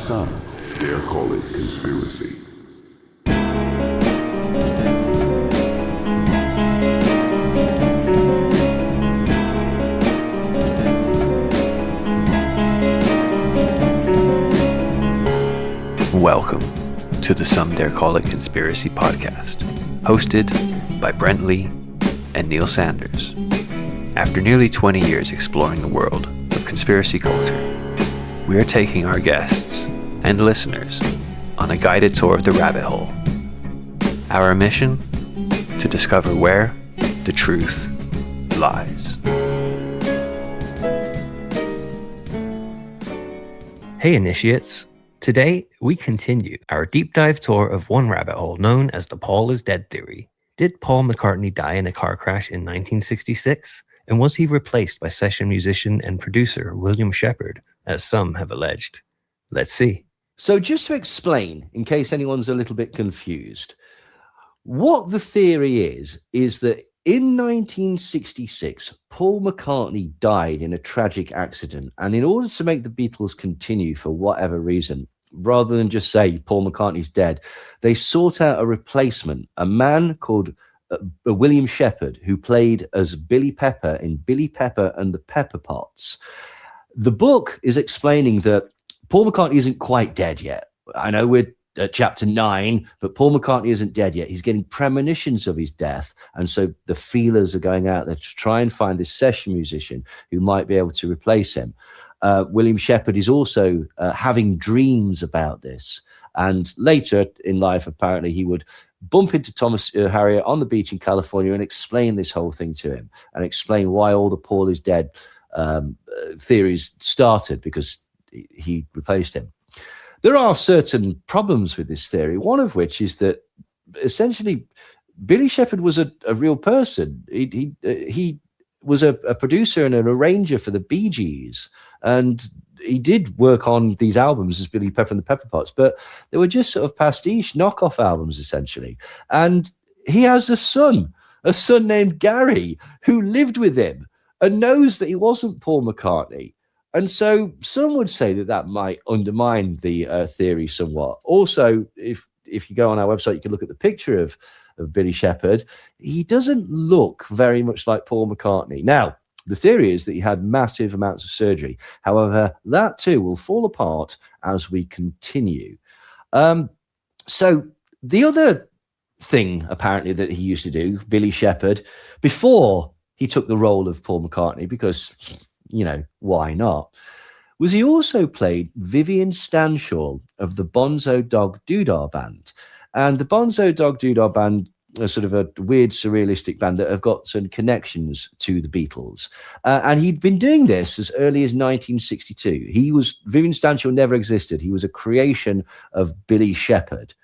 Some dare call it conspiracy. Welcome to the Some Dare Call It Conspiracy podcast, hosted by Brent Lee and Neil Sanders. After nearly 20 years exploring the world of conspiracy culture, we are taking our guests and listeners on a guided tour of the rabbit hole. Our mission? To discover where the truth lies. Hey initiates! Today, we continue our deep dive tour of one rabbit hole known as the Paul is dead theory. Did Paul McCartney die in a car crash in 1966? And was he replaced by session musician and producer William Shepherd, as some have alleged? Let's see. So just to explain, in case anyone's a little bit confused, what the theory is that in 1966, Paul McCartney died in a tragic accident. And in order to make the Beatles continue for whatever reason, rather than just say Paul McCartney's dead, they sought out a replacement, a man called William Shepherd, who played as Billy Pepper in Billy Pepper and the Pepper Pots. The book is explaining that Paul McCartney isn't quite dead yet. I know we're at chapter 9, but Paul McCartney isn't dead yet. He's getting premonitions of his death. And so the feelers are going out there to try and find this session musician who might be able to replace him. William Shepherd is also having dreams about this. And later in life, apparently, he would bump into Thomas Harriot on the beach in California and explain this whole thing to him and explain why all the Paul is dead theories started, because he replaced him. There are certain problems with this theory, one of which is that essentially Billy Shepherd was a real person. He was a producer and an arranger for the Bee Gees, and he did work on these albums as Billy Pepper and the Pepper Pots, but they were just sort of pastiche knockoff albums, essentially. And he has a son named Gary, who lived with him and knows that he wasn't Paul McCartney. And so some would say that that might undermine the theory somewhat. Also, if you go on our website, you can look at the picture of Billy Shepherd. He doesn't look very much like Paul McCartney. Now, the theory is that he had massive amounts of surgery. However, that too will fall apart as we continue. So the other thing, apparently, that he used to do, Billy Shepherd, before he took the role of Paul McCartney, because, you know, why not, was he also played Vivian Stanshall of the Bonzo Dog Doodah Band. And the Bonzo Dog Doodah Band are sort of a weird surrealistic band that have got some connections to the Beatles. And he'd been doing this as early as 1962. Vivian Stanshall never existed. He was a creation of Billy Shepherd.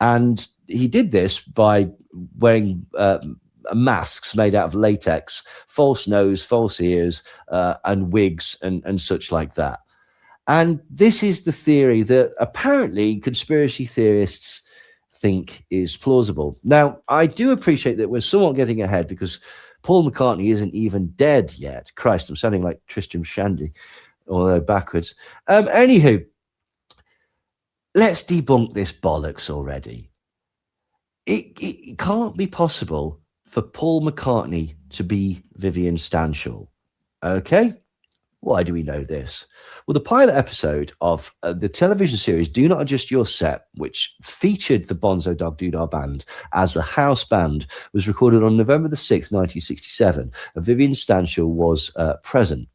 And he did this by wearing masks made out of latex, false nose, false ears, and wigs and such like that. And this is the theory that apparently conspiracy theorists think is plausible. Now, I do appreciate that we're somewhat getting ahead because Paul McCartney isn't even dead yet. Christ, I'm sounding like Tristram Shandy, although backwards. Anywho, let's debunk this bollocks already. It can't be possible for Paul McCartney to be Vivian Stanshall. Okay? Why do we know this? Well, the pilot episode of the television series Do Not Adjust Your Set, which featured the Bonzo Dog Doodah Band as a house band, was recorded on November the 6th, 1967, and Vivian Stanshall was present.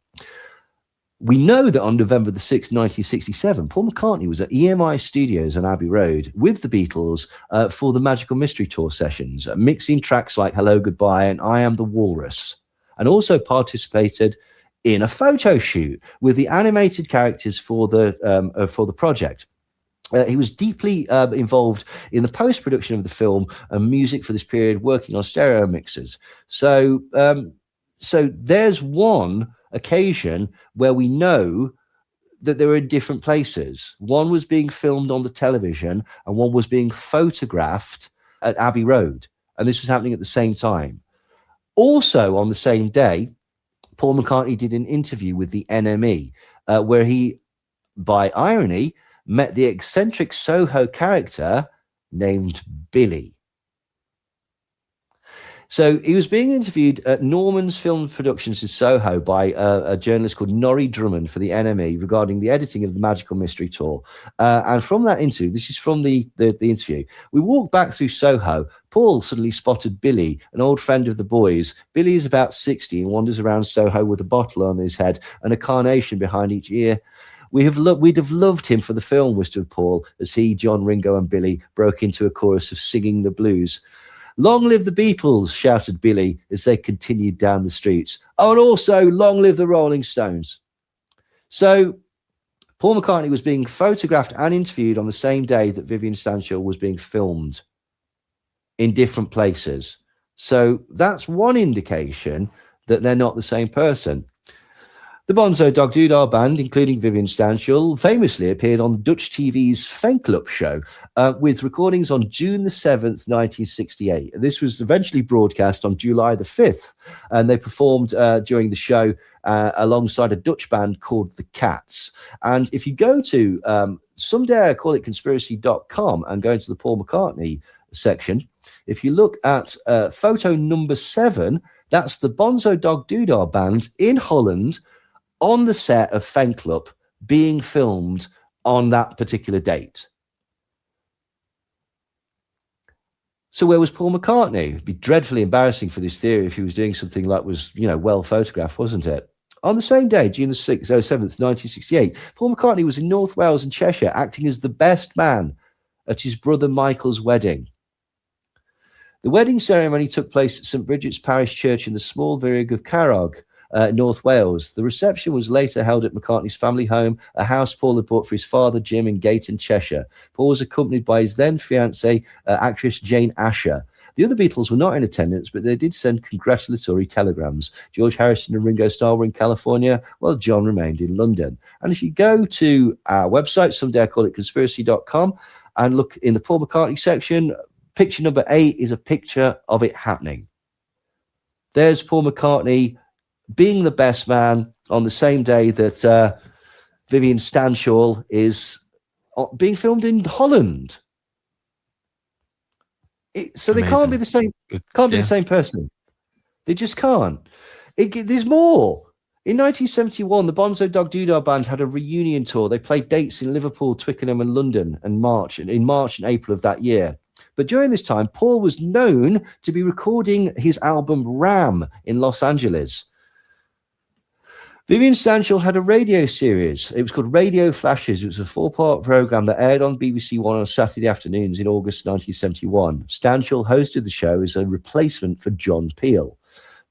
We know that on November the 6th, 1967, Paul McCartney was at EMI Studios on Abbey Road with the Beatles for the Magical Mystery Tour sessions, mixing tracks like Hello, Goodbye and I Am the Walrus, and also participated in a photo shoot with the animated characters for the project. He was deeply involved in the post-production of the film and music for this period, working on stereo mixers. So there's one occasion where we know that they were in different places. One was being filmed on the television and one was being photographed at Abbey Road. And this was happening at the same time. Also on the same day, Paul McCartney did an interview with the NME where he, by irony, met the eccentric Soho character named Billy. So he was being interviewed at Norman's Film Productions in Soho by a journalist called Norrie Drummond for the NME regarding the editing of the Magical Mystery Tour. And from that interview, this is from the interview, we walked back through Soho. Paul suddenly spotted Billy, an old friend of the boys. Billy is about 60 and wanders around Soho with a bottle on his head and a carnation behind each ear. We'd have loved him for the film, whispered Paul, as he, John, Ringo and Billy broke into a chorus of singing the blues. Long live the Beatles, shouted Billy as they continued down the streets. Oh, and also, long live the Rolling Stones. So Paul McCartney was being photographed and interviewed on the same day that Vivian Stanshall was being filmed in different places. So that's one indication that they're not the same person. The Bonzo Dog Doodah Band, including Vivian Stanshall, famously appeared on Dutch TV's Fanclub show with recordings on June the 7th, 1968. And this was eventually broadcast on July the 5th. And they performed during the show alongside a Dutch band called The Cats. And if you go to someday I call it conspiracy.com and go into the Paul McCartney section, if you look at photo number 7, that's the Bonzo Dog Doodah Band in Holland, on the set of Fanclub, being filmed on that particular date. So where was Paul McCartney? It'd be dreadfully embarrassing for this theory if he was doing something like was, well photographed, wasn't it? On the same day, June the 7th, 1968, Paul McCartney was in North Wales and Cheshire acting as the best man at his brother Michael's wedding. The wedding ceremony took place at St. Bridget's Parish Church in the small village of Carrog, North Wales. The reception was later held at McCartney's family home, a house Paul had bought for his father Jim in Gayton, Cheshire. Paul was accompanied by his then fiancée, actress Jane Asher. The other Beatles were not in attendance, but they did send congratulatory telegrams. George Harrison and Ringo Starr were in California, while John remained in London. And if you go to our website, someday I call it conspiracy.com, and look in the Paul McCartney section, picture number 8 is a picture of it happening. There's Paul McCartney being the best man on the same day that Vivian Stanshall is being filmed in Holland. So they can't be the same. Can't be the same person. They just can't. There's more. In 1971, the Bonzo Dog Doodah Band had a reunion tour. They played dates in Liverpool, Twickenham, and London in March and April of that year. But during this time, Paul was known to be recording his album Ram in Los Angeles. Vivian Stanshall had a radio series. It was called Radio Flashes. It was a 4-part program that aired on BBC One on Saturday afternoons in August 1971. Stanshall hosted the show as a replacement for John Peel.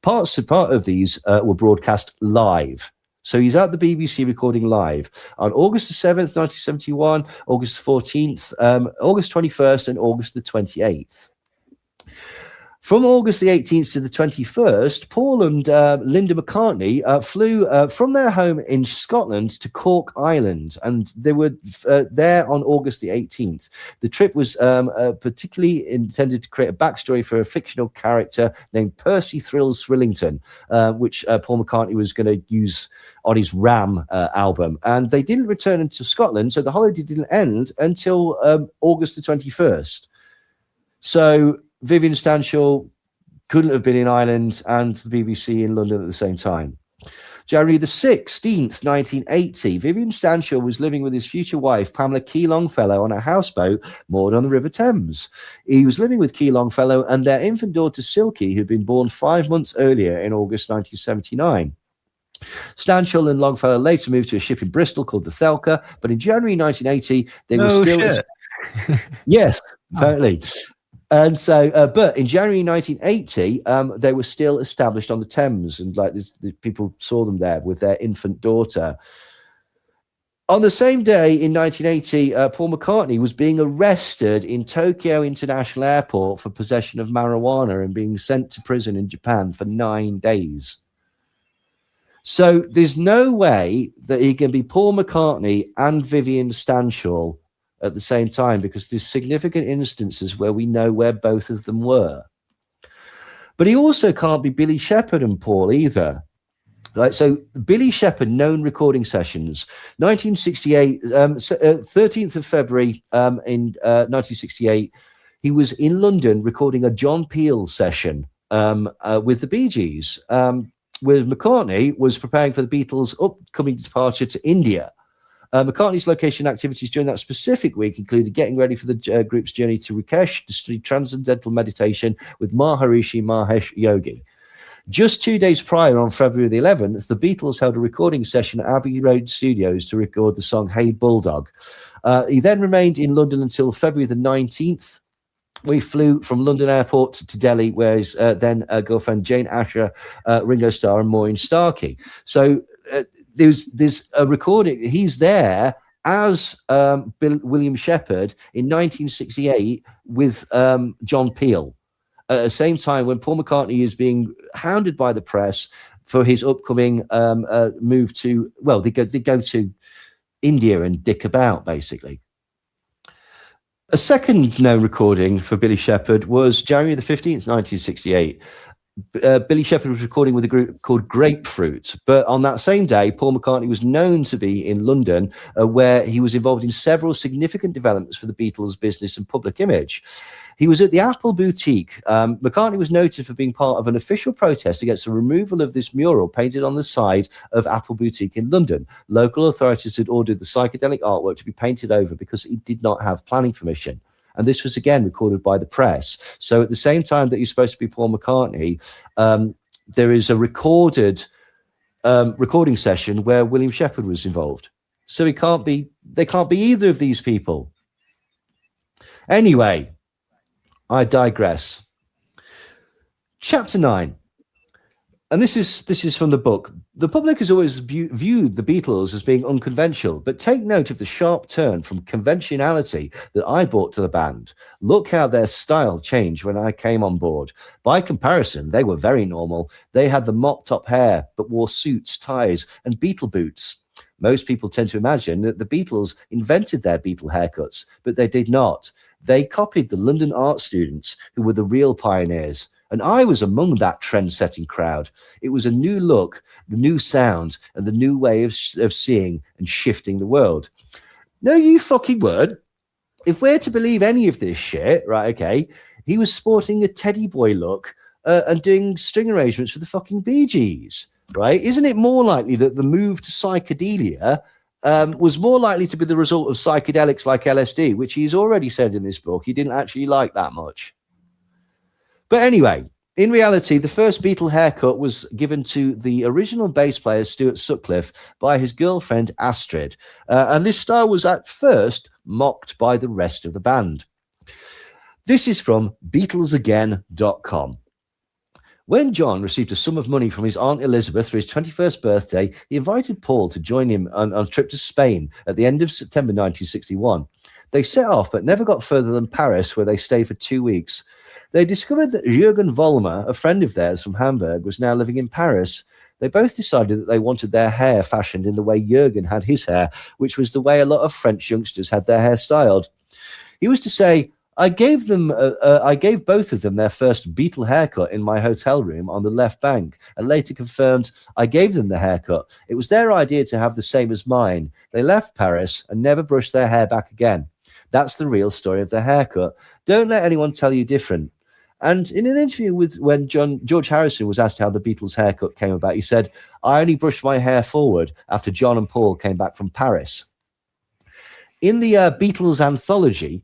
Part of these were broadcast live. So he's at the BBC recording live on August the 7th, 1971, August the 14th, August 21st, and August the 28th. From August the 18th to the 21st, Paul and Linda McCartney flew from their home in Scotland to Cork Island, and they were there on August the 18th. The trip was particularly intended to create a backstory for a fictional character named Percy Thrills Thrillington, which Paul McCartney was going to use on his Ram album. And they didn't return into Scotland, so the holiday didn't end until August the 21st. So Vivian Stanshall couldn't have been in Ireland and the BBC in London at the same time. January the 16th, 1980, Vivian Stanshall was living with his future wife, Pamela Key Longfellow, on a houseboat moored on the River Thames. He was living with Key Longfellow and their infant daughter, Silky, who'd been born 5 months earlier in August 1979. Stanshall and Longfellow later moved to a ship in Bristol called the Thelka, but in January 1980, they were still... Yes, apparently. And so, but in January 1980, they were still established on the Thames, and the people saw them there with their infant daughter. On the same day in 1980, Paul McCartney was being arrested in Tokyo International Airport for possession of marijuana and being sent to prison in Japan for 9 days. So there's no way that he can be Paul McCartney and Vivian Stanshall at the same time, because there's significant instances where we know where both of them were. But he also can't be Billy Shepherd and Paul either. Right, so Billy Shepherd, known recording sessions, 1968, 13th of February in 1968, he was in London recording a John Peel session with the Bee Gees, where McCartney was preparing for the Beatles' upcoming departure to India. McCartney's location activities during that specific week included getting ready for the group's journey to Rishikesh to study transcendental meditation with Maharishi Mahesh Yogi. Just 2 days prior, on February the 11th, the Beatles held a recording session at Abbey Road Studios to record the song Hey Bulldog. He then remained in London until February the 19th. We flew from London Airport to Delhi, where his then girlfriend Jane Asher, Ringo Starr, and Maureen Starkey. So there's a recording. He's there as William Shepherd in 1968 with John Peel. At the same time, when Paul McCartney is being hounded by the press for his upcoming move to, well, they go to India and dick about, basically. A second known recording for Billy Shepherd was January the 15th, 1968. Billy Shepherd was recording with a group called Grapefruit, but on that same day, Paul McCartney was known to be in London, where he was involved in several significant developments for the Beatles' business and public image. He was at the Apple Boutique. McCartney was noted for being part of an official protest against the removal of this mural painted on the side of Apple Boutique in London. Local authorities had ordered the psychedelic artwork to be painted over because it did not have planning permission. And this was, again, recorded by the press. So at the same time that he's supposed to be Paul McCartney, there is a recorded recording session where William Shepherd was involved. So they can't be either of these people. Anyway, I digress. Chapter 9. And this is from the book. The public has always viewed the Beatles as being unconventional, but take note of the sharp turn from conventionality that I brought to the band. Look how their style changed when I came on board. By comparison, they were very normal. They had the mop-top hair, but wore suits, ties, and Beatle boots. Most people tend to imagine that the Beatles invented their Beatle haircuts, but they did not. They copied the London art students, who were the real pioneers. And I was among that trend-setting crowd. It was a new look, the new sound, and the new way of seeing and shifting the world. No, you fucking weren't. If we're to believe any of this shit, right, okay, he was sporting a teddy boy look and doing string arrangements for the fucking Bee Gees, right? Isn't it more likely that the move to psychedelia was more likely to be the result of psychedelics like LSD, which he's already said in this book he didn't actually like that much? But anyway, in reality, the first Beatle haircut was given to the original bass player, Stuart Sutcliffe, by his girlfriend, Astrid. And this style was at first mocked by the rest of the band. This is from BeatlesAgain.com. When John received a sum of money from his Aunt Elizabeth for his 21st birthday, he invited Paul to join him on a trip to Spain at the end of September 1961. They set off, but never got further than Paris, where they stayed for 2 weeks. They discovered that Jürgen Vollmer, a friend of theirs from Hamburg, was now living in Paris. They both decided that they wanted their hair fashioned in the way Jürgen had his hair, which was the way a lot of French youngsters had their hair styled. He was to say, I gave both of them their first Beatle haircut in my hotel room on the left bank, and later confirmed I gave them the haircut. It was their idea to have the same as mine. They left Paris and never brushed their hair back again. That's the real story of the haircut. Don't let anyone tell you different. And in an interview when George Harrison was asked how the Beatles' haircut came about, he said, I only brushed my hair forward after John and Paul came back from Paris. In the Beatles anthology,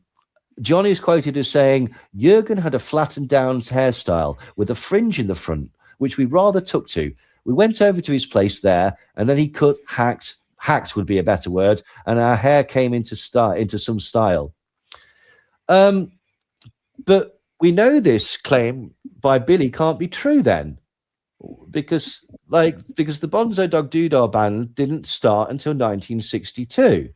John is quoted as saying, Jürgen had a flattened down hairstyle with a fringe in the front, which we rather took to. We went over to his place there, and then he hacked would be a better word, and our hair came into some style. But we know this claim by Billy can't be true then, because the Bonzo Dog Doodah band didn't start until 1962.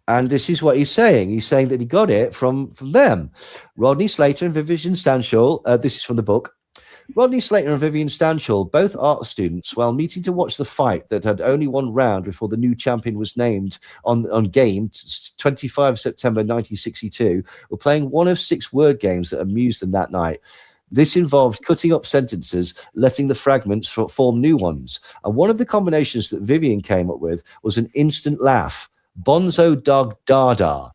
And this is what he's saying. He's saying that he got it from them. Rodney Slater and Vivian Stanshall, this is from the book. Rodney Slater and Vivian Stanshall, both art students, while meeting to watch the fight that had only one round before the new champion was named on game 25 September 1962, were playing one of 6 word games that amused them that night. This involved cutting up sentences, letting the fragments form new ones. And one of the combinations that Vivian came up with was an instant laugh, Bonzo Dog Dada.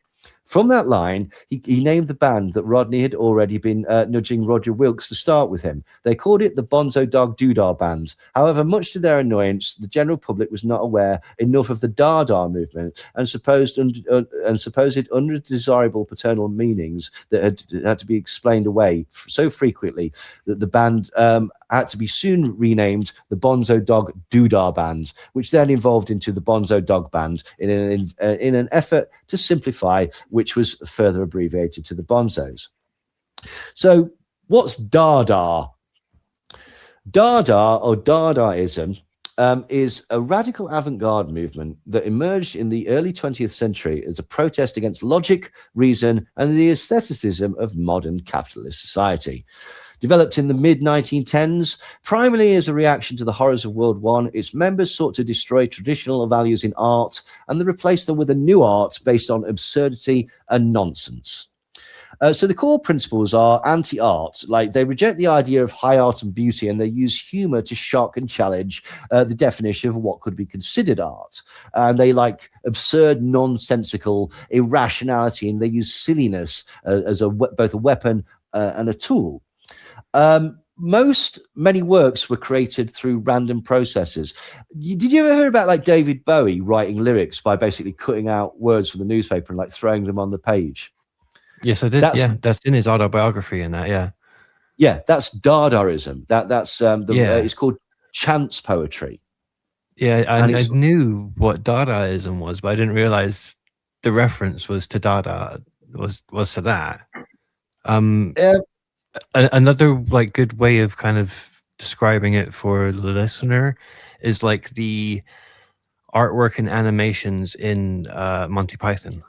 From that line, he named the band that Rodney had already been nudging Roger Wilkes to start with him. They called it the Bonzo Dog Doodah Band. However, much to their annoyance, the general public was not aware enough of the Dada movement and supposed undesirable paternal meanings that had to be explained away so frequently that the band had to be soon renamed the Bonzo Dog Doodah Band, which then evolved into the Bonzo Dog Band in an effort to simplify, which was further abbreviated to the Bonzos. So what's Dada? Dada, or Dadaism, is a radical avant-garde movement that emerged in the early 20th century as a protest against logic, reason, and the aestheticism of modern capitalist society. Developed in the mid-1910s, primarily as a reaction to the horrors of World War I, its members sought to destroy traditional values in art and then replace them with a new art based on absurdity and nonsense. So the core principles are anti-art, like they reject the idea of high art and beauty, and they use humor to shock and challenge the definition of what could be considered art. And they like absurd, nonsensical irrationality, and they use silliness as both a weapon and a tool. Many works were created through random processes. Did you ever hear about like David Bowie writing lyrics by basically cutting out words from the newspaper and like throwing them on the page? Yes, I did. That's in his autobiography and that. Yeah, that's Dadaism. It's called chance poetry. Yeah, I knew what Dadaism was, but I didn't realize the reference was to Dada was to that. Another like good way of kind of describing it for the listener is like the artwork and animations in Monty Python.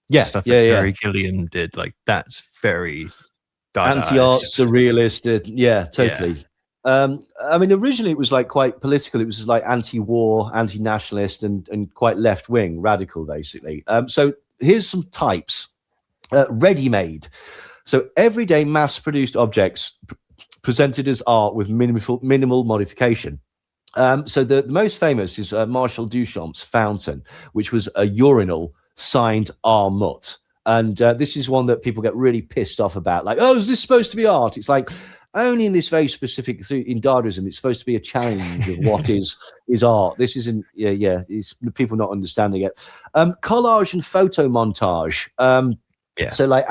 Stuff that Terry Gilliam did, like that's very anti-art, surrealist. Totally. I mean, originally it was like quite political. It was like anti-war, anti-nationalist, and quite left-wing, radical, basically. So here's some types. Ready-made. So everyday mass-produced objects presented as art with minimal modification. So the most famous is Marshall Duchamp's Fountain, which was a urinal signed R. Mutt. And this is one that people get really pissed off about. Like, oh, is this supposed to be art? It's like, only in this very specific, in Dadaism, it's supposed to be a challenge of what is art. This isn't, it's people not understanding it. Collage and photo montage. So like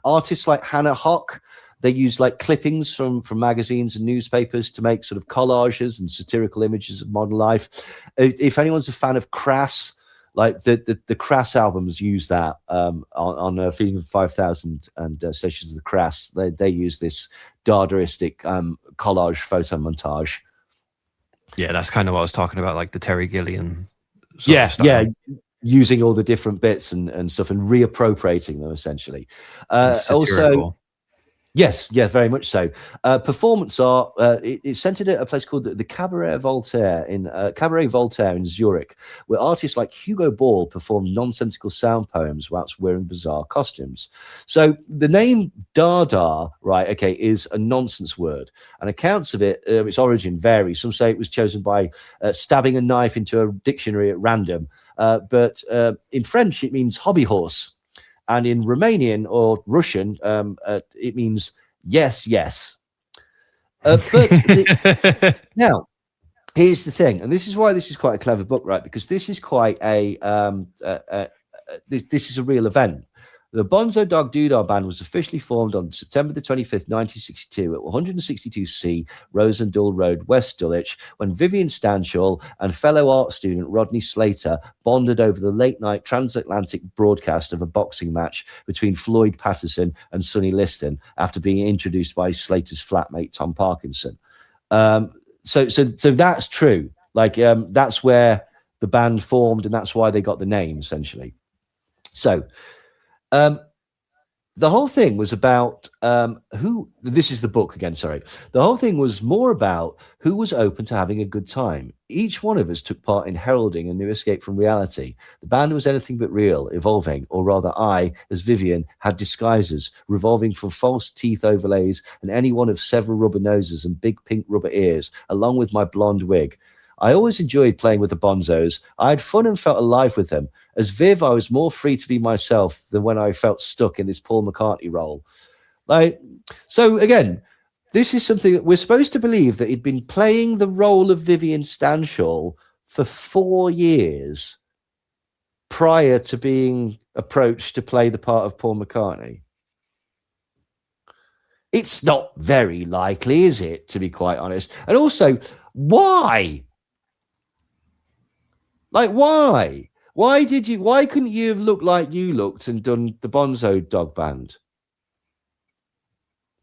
artists like Hannah Hock, they use like clippings from magazines and newspapers to make sort of collages and satirical images of modern life. If anyone's a fan of Crass, like the Crass albums use that on Feeling of 5,000 and Sessions of the Crass. They use this Dadaistic collage photo montage. Yeah, that's kind of what I was talking about, like the Terry Gilliam. Using all the different bits and stuff and reappropriating them essentially. Also, yes, very much so. Performance art. It's centered at a place called the Cabaret Voltaire in Zurich, where artists like Hugo Ball performed nonsensical sound poems whilst wearing bizarre costumes. So the name Dada, is a nonsense word, and accounts of it, its origin vary. Some say it was chosen by stabbing a knife into a dictionary at random, but in French it means hobby horse. And in Romanian or Russian, it means yes. Now, here's the thing, and this is why this is quite a clever book, right? Because this is quite this is a real event. The Bonzo Dog Doodah Band was officially formed on September the 25th, 1962 at 162C Rosendahl Road, West Dulwich, when Vivian Stanshall and fellow art student Rodney Slater bonded over the late-night transatlantic broadcast of a boxing match between Floyd Patterson and Sonny Liston after being introduced by Slater's flatmate Tom Parkinson. So that's true. Like that's where the band formed, and that's why they got the name, essentially. So the whole thing was about who. This is the book again. Sorry, the whole thing was more about who was open to having a good time. Each one of us took part in heralding a new escape from reality. The band was anything but real, evolving, or rather, I, as Vivian, had disguises revolving from false teeth overlays and any one of several rubber noses and big pink rubber ears, along with my blonde wig. I always enjoyed playing with the Bonzos. I had fun and felt alive with them. As Viv, I was more free to be myself than when I felt stuck in this Paul McCartney role. So again, this is something that we're supposed to believe that he'd been playing the role of Vivian Stanshall for 4 years prior to being approached to play the part of Paul McCartney. It's not very likely, is it, to be quite honest? And also, why? Like, why? Why couldn't you have looked like you looked and done the Bonzo Dog Band?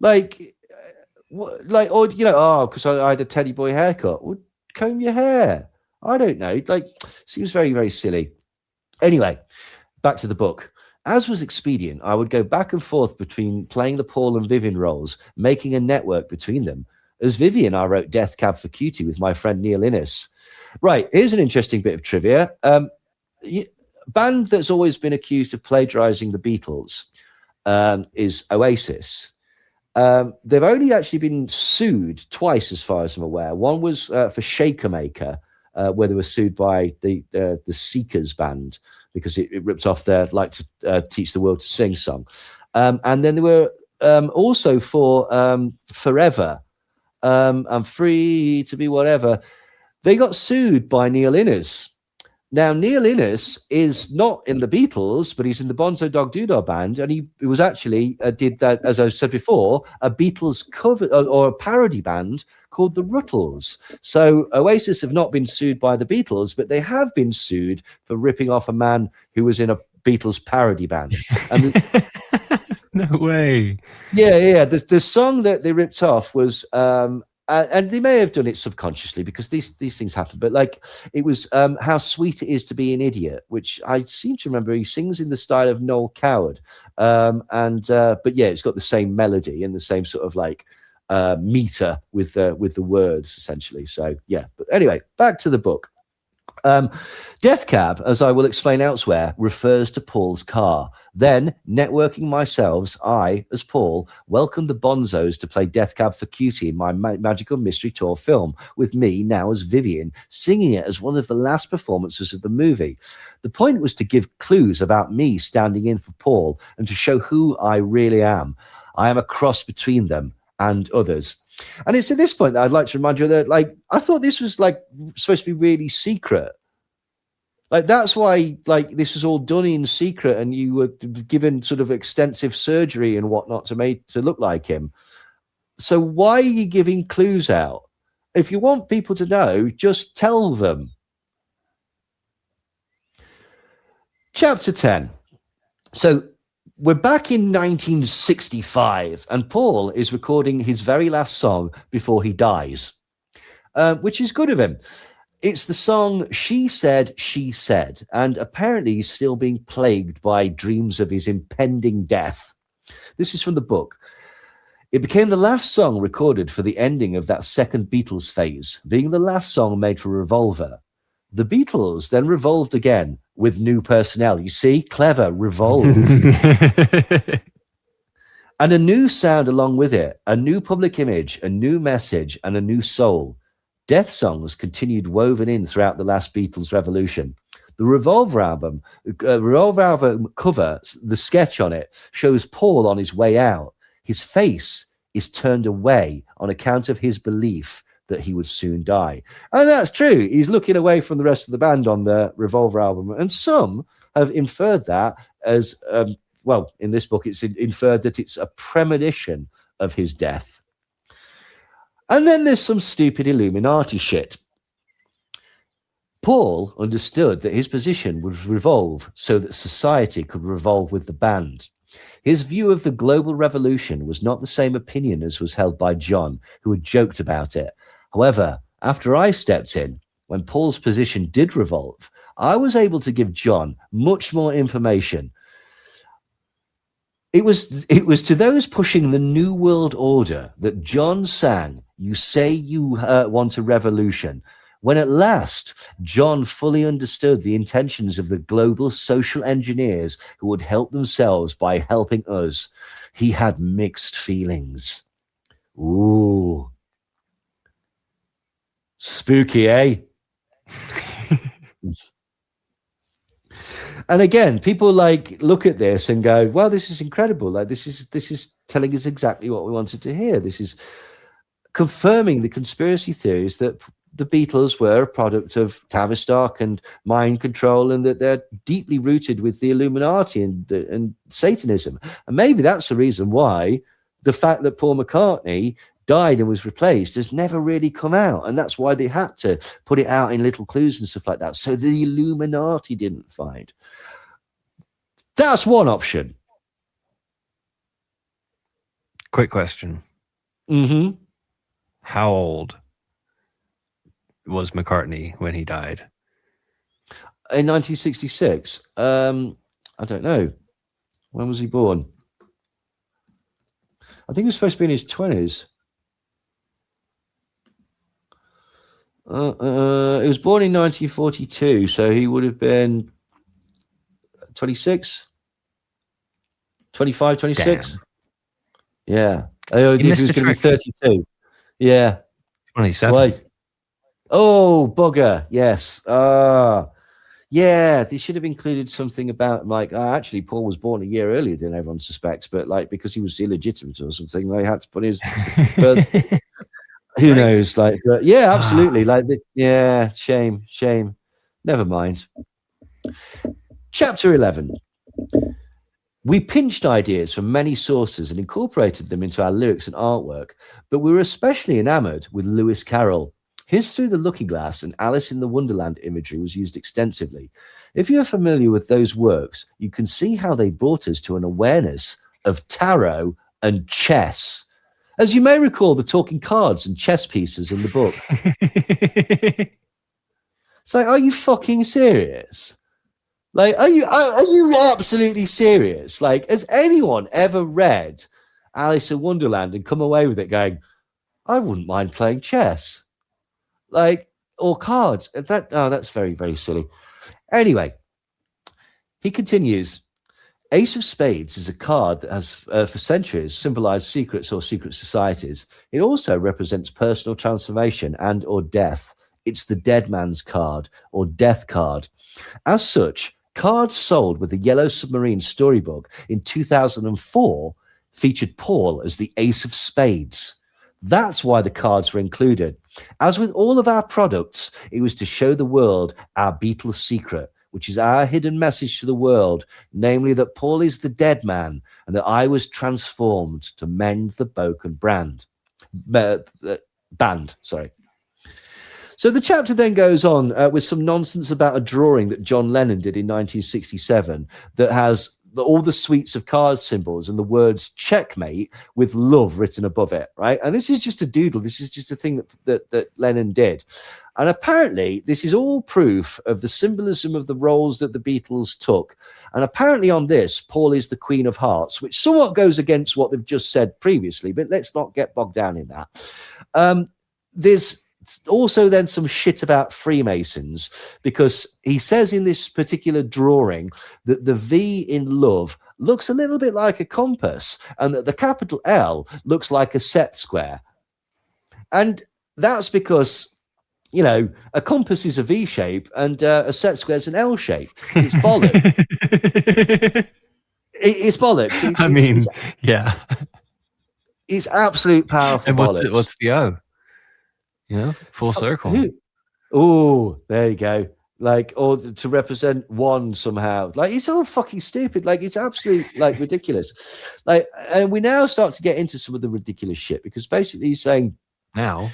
Or, because I had a Teddy Boy haircut. Well, comb your hair. I don't know. Seems very, very silly. Anyway, back to the book. As was expedient, I would go back and forth between playing the Paul and Vivian roles, making a network between them. As Vivian, I wrote Death Cab for Cutie with my friend Neil Innes. Right, here's an interesting bit of trivia. Band that's always been accused of plagiarizing the Beatles is Oasis. They've only actually been sued twice, as far as I'm aware. One was for Shaker Maker, where they were sued by the Seekers band because it ripped off their Like to Teach the World to Sing song. And then they were also for Forever, I'm Free to Be Whatever. They got sued by Neil Innes. Now, Neil Innes is not in the Beatles, but he's in the Bonzo Dog Doodah Band, and he was actually did that, as I said before, a Beatles cover or a parody band called the Ruttles. So Oasis have not been sued by the Beatles, but they have been sued for ripping off a man who was in a Beatles parody band. And no way. Yeah. The song that they ripped off was. And they may have done it subconsciously because these things happen. But it was How Sweet It Is to Be an Idiot, which I seem to remember he sings in the style of Noel Coward. But yeah, it's got the same melody and the same sort of meter with the words essentially. So yeah. But anyway, back to the book. Death Cab, as I will explain elsewhere, refers to Paul's car. Then, networking myself, I, as Paul, welcomed the Bonzos to play Death Cab for Cutie in my Magical Mystery Tour film, with me now as Vivian, singing it as one of the last performances of the movie. The point was to give clues about me standing in for Paul and to show who I really am. I am a cross between them and others. And it's at this point that I'd like to remind you that, I thought this was supposed to be really secret. That's why this was all done in secret, and you were given sort of extensive surgery and whatnot to look like him. So why are you giving clues out? If you want people to know, just tell them. Chapter 10. So we're back in 1965, and Paul is recording his very last song before he dies, which is good of him. It's the song She Said, She Said, and apparently he's still being plagued by dreams of his impending death. This is from the book. It became the last song recorded for the ending of that second Beatles phase, being the last song made for Revolver. The Beatles then revolved again with new personnel. You see, clever, revolve. And a new sound along with it, a new public image, a new message, and a new soul. Death songs continued woven in throughout the last Beatles revolution. The Revolver album cover, the sketch on it, shows Paul on his way out. His face is turned away on account of his belief that he would soon die. And that's true. He's looking away from the rest of the band on the Revolver album. And some have inferred that as, in this book, it's inferred that it's a premonition of his death. And then there's some stupid Illuminati shit. Paul understood that his position would revolve so that society could revolve with the band. His view of the global revolution was not the same opinion as was held by John, who had joked about it. However, after I stepped in, when Paul's position did revolve, I was able to give John much more information. It was to those pushing the New World Order that John sang, "You say you want a revolution." When at last John fully understood the intentions of the global social engineers who would help themselves by helping us, he had mixed feelings. Ooh. Spooky, eh? And again, people like look at this and go, well, this is incredible. Like this is telling us exactly what we wanted to hear. This is confirming the conspiracy theories that the Beatles were a product of Tavistock and mind control, and that they're deeply rooted with the Illuminati and Satanism. And maybe that's the reason why the fact that Paul McCartney died and was replaced has never really come out. And that's why they had to put it out in little clues and stuff like that, so the Illuminati didn't find. That's one option. Quick question. Mm-hmm. How old was McCartney when he died? In 1966. I don't know. When was he born? I think he was supposed to be in his 20s. He was born in 1942, so he would have been 26, 25, 26. Damn. Yeah. He was going to be 32. Yeah. 27. Wait. Oh, bugger. Yes. Yeah, they should have included something about like, actually, Paul was born a year earlier than everyone suspects, but like because he was illegitimate or something, they had to put his birth. Who knows? Like, yeah, absolutely. Like, yeah, shame. Never mind. Chapter 11. We pinched ideas from many sources and incorporated them into our lyrics and artwork, but we were especially enamored with Lewis Carroll. His Through the Looking Glass and Alice in the Wonderland imagery was used extensively. If you're familiar with those works, you can see how they brought us to an awareness of tarot and chess. As you may recall, the talking cards and chess pieces in the book. It's like, are you fucking serious? Like, are you absolutely serious? Like, has anyone ever read Alice in Wonderland and come away with it going, I wouldn't mind playing chess? Like, or cards. That's very, very silly. Anyway, he continues. Ace of Spades is a card that has, for centuries, symbolized secrets or secret societies. It also represents personal transformation and or death. It's the dead man's card or death card. As such, cards sold with the Yellow Submarine storybook in 2004 featured Paul as the Ace of Spades. That's why the cards were included. As with all of our products, it was to show the world our Beatles secret, which is our hidden message to the world, namely that Paul is the dead man and that I was transformed to mend the broken band. So the chapter then goes on with some nonsense about a drawing that John Lennon did in 1967 that has all the suites of card symbols and the words checkmate with love written above it, right? And this is just a doodle. This is just a thing that Lennon did. And apparently this is all proof of the symbolism of the roles that the Beatles took. And apparently on this, Paul is the Queen of Hearts, which somewhat goes against what they've just said previously, but let's not get bogged down in that. There's also then some shit about Freemasons, because he says in this particular drawing that the V in love looks a little bit like a compass and that the capital L looks like a set square. And that's because, you know, a compass is a V shape and a set square is an L shape. It's bollocks. It's bollocks. Yeah. It's absolute powerful and bollocks. What's the O? You know, full circle. Oh, there you go. Like, or to represent one somehow. Like, it's all fucking stupid. Like, it's absolute, like, ridiculous. Like, and we now start to get into some of the ridiculous shit, because basically he's saying now,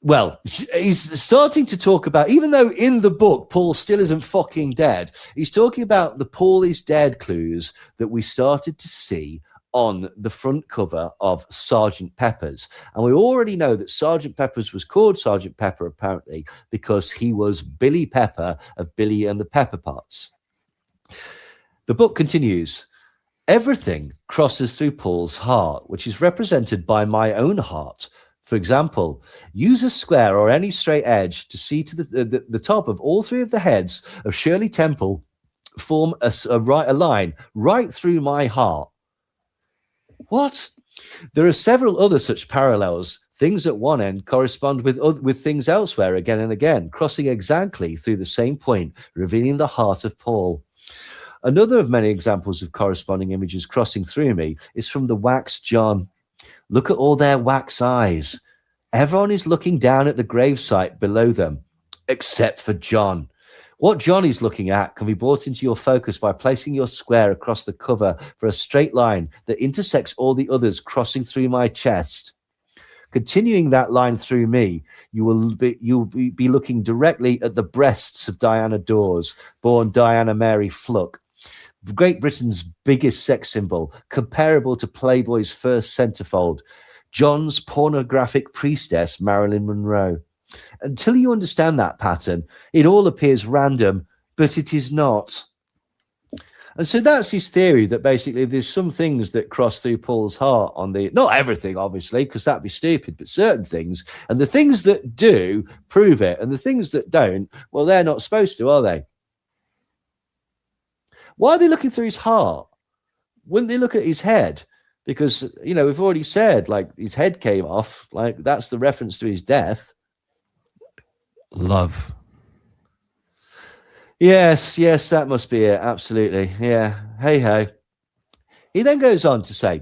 well, he's starting to talk about, even though in the book Paul still isn't fucking dead, he's talking about the Paul is dead clues that we started to see on the front cover of Sgt. Pepper's. And we already know that Sgt. Pepper's was called Sgt. Pepper, apparently, because he was Billy Pepper of Billy and the Pepper Pots. The book continues. Everything crosses through Paul's heart, which is represented by my own heart. For example, use a square or any straight edge to see to the top of all three of the heads of Shirley Temple form a line right through my heart. What? There are several other such parallels. Things at one end correspond with things elsewhere again and again, crossing exactly through the same point, revealing the heart of Paul. Another of many examples of corresponding images crossing through me is from the wax John. Look at all their wax eyes. Everyone is looking down at the gravesite below them, except for John. What John is looking at can be brought into your focus by placing your square across the cover for a straight line that intersects all the others crossing through my chest. Continuing that line through me, you'll be looking directly at the breasts of Diana Dawes, born Diana Mary Fluck, Great Britain's biggest sex symbol, comparable to Playboy's first centerfold, John's pornographic priestess, Marilyn Monroe. Until you understand that pattern, it all appears random, but it is not. And so that's his theory, that basically there's some things that cross through Paul's heart on the, not everything, obviously, because that'd be stupid, but certain things. And the things that do prove it. And the things that don't, well, they're not supposed to, are they? Why are they looking through his heart? Wouldn't they look at his head? Because, you know, we've already said, like, his head came off. Like, that's the reference to his death. Love. Yes, that must be it. Absolutely. Yeah. Hey ho. He then goes on to say,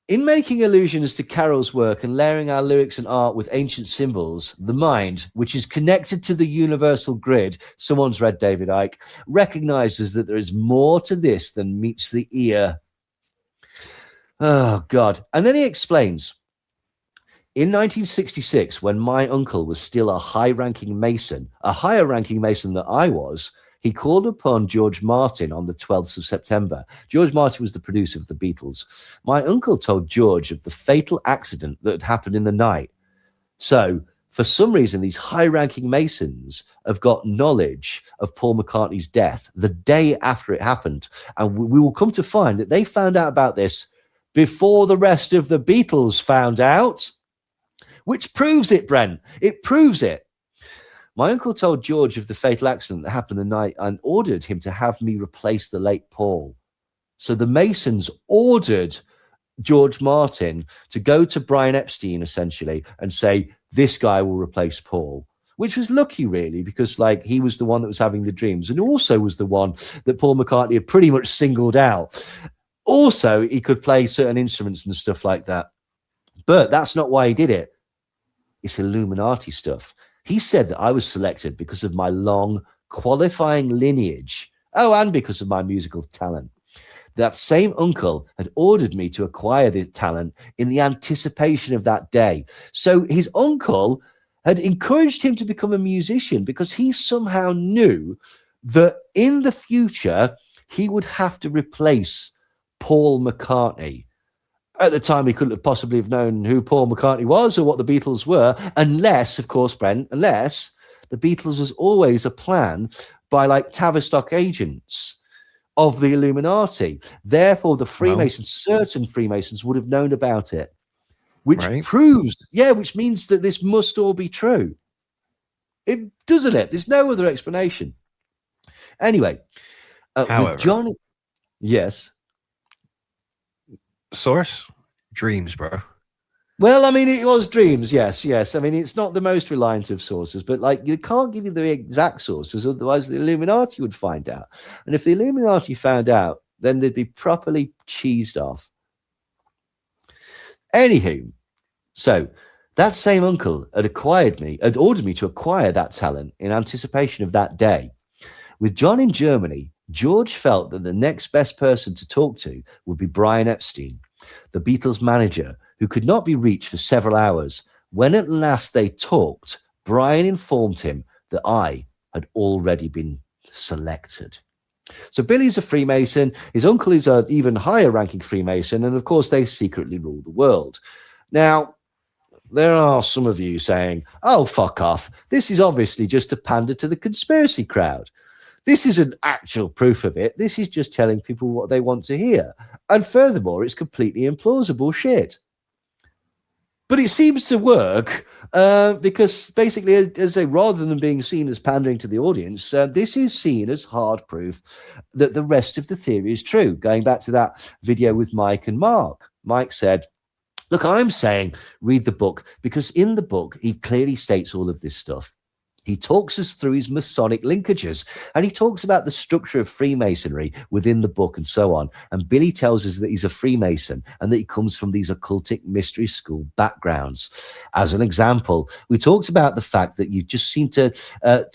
in making allusions to Carroll's work and layering our lyrics and art with ancient symbols, the mind, which is connected to the universal grid, someone's read David Icke, recognizes that there is more to this than meets the ear. Oh, God. And then he explains, in 1966, when my uncle was still a high-ranking Mason, a higher-ranking Mason than I was, he called upon George Martin on the 12th of September. George Martin was the producer of the Beatles. My uncle told George of the fatal accident that had happened in the night. So, for some reason, these high-ranking Masons have got knowledge of Paul McCartney's death the day after it happened. And we will come to find that they found out about this before the rest of the Beatles found out, which proves it, Brent. It proves it. My uncle told George of the fatal accident that happened the night and ordered him to have me replace the late Paul. So the Masons ordered George Martin to go to Brian Epstein, essentially, and say, this guy will replace Paul, which was lucky, really, because like he was the one that was having the dreams and also was the one that Paul McCartney had pretty much singled out. Also, he could play certain instruments and stuff like that. But that's not why he did it. It's Illuminati stuff. He said that I was selected because of my long qualifying lineage. Oh, and because of my musical talent. That same uncle had ordered me to acquire the talent in the anticipation of that day. So his uncle had encouraged him to become a musician because he somehow knew that in the future he would have to replace Paul McCartney. At the time, he couldn't have possibly have known who Paul McCartney was or what the Beatles were, unless, of course, Brent, unless the Beatles was always a plan by like Tavistock agents of the Illuminati. Therefore, the Freemasons, certain Freemasons would have known about it, which proves, which means that this must all be true. It doesn't it? There's no other explanation. Anyway, However, with John, yes. Source? Dreams, bro. Well, I mean, it was dreams, yes. I mean, it's not the most reliant of sources, but like you can't give you the exact sources, otherwise the Illuminati would find out. And if the Illuminati found out, then they'd be properly cheesed off. Anywho, so that same uncle had ordered me to acquire that talent in anticipation of that day. With John in Germany, George felt that the next best person to talk to would be Brian Epstein, the Beatles manager, who could not be reached for several hours. When at last they talked, Brian informed him that I had already been selected. So Billy's a Freemason, his uncle is an even higher ranking Freemason, and of course they secretly rule the world. Now, there are some of you saying, oh, fuck off. This is obviously just to pander to the conspiracy crowd. This isn't actual proof of it. This is just telling people what they want to hear. And furthermore, it's completely implausible shit. But it seems to work because basically, as I say, rather than being seen as pandering to the audience, this is seen as hard proof that the rest of the theory is true. Going back to that video with Mike and Mark, Mike said, look, I'm saying read the book because in the book, he clearly states all of this stuff. He talks us through his Masonic linkages, and he talks about the structure of Freemasonry within the book and so on. And Billy tells us that he's a Freemason and that he comes from these occultic mystery school backgrounds. As an example, we talked about the fact that you just seem to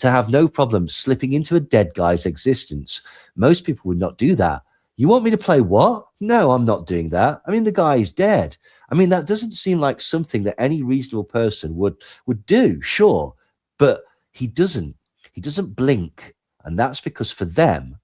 have no problem slipping into a dead guy's existence. Most people would not do that. You want me to play what? No, I'm not doing that. I mean, the guy is dead. I mean, that doesn't seem like something that any reasonable person would do, sure, but he doesn't blink. And that's because for them,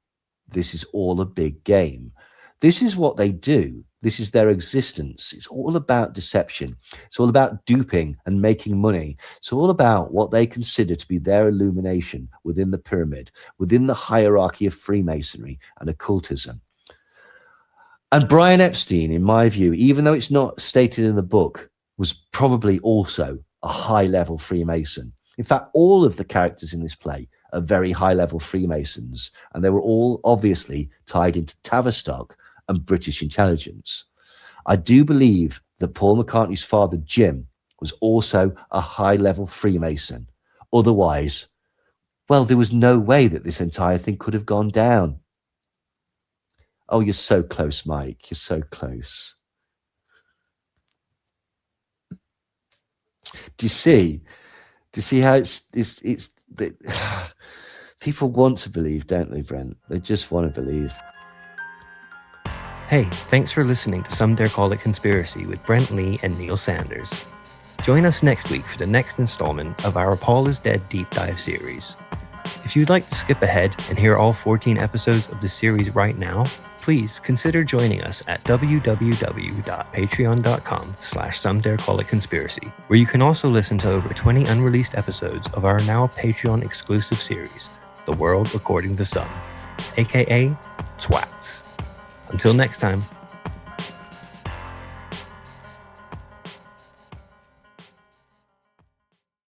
this is all a big game. This is what they do. This is their existence. It's all about deception. It's all about duping and making money. It's all about what they consider to be their illumination within the pyramid, within the hierarchy of Freemasonry and occultism. And Brian Epstein, in my view, even though it's not stated in the book, was probably also a high-level Freemason. In fact, all of the characters in this play are very high-level Freemasons, and they were all obviously tied into Tavistock and British intelligence. I do believe that Paul McCartney's father, Jim, was also a high-level Freemason. Otherwise, well, there was no way that this entire thing could have gone down. Oh, you're so close, Mike. You're so close. Do you see? Do you see how it's people want to believe, don't they, Brent? They just want to believe. Hey, thanks for listening to Some Dare Call It Conspiracy with Brent Lee and Neil Sanders. Join us next week for the next installment of our Paul is Dead deep dive series. If you'd like to skip ahead and hear all 14 episodes of the series right now, please consider joining us at www.patreon.com/somedarecallitconspiracy, where you can also listen to over 20 unreleased episodes of our now Patreon exclusive series, The World According to Some, aka Twats. Until next time.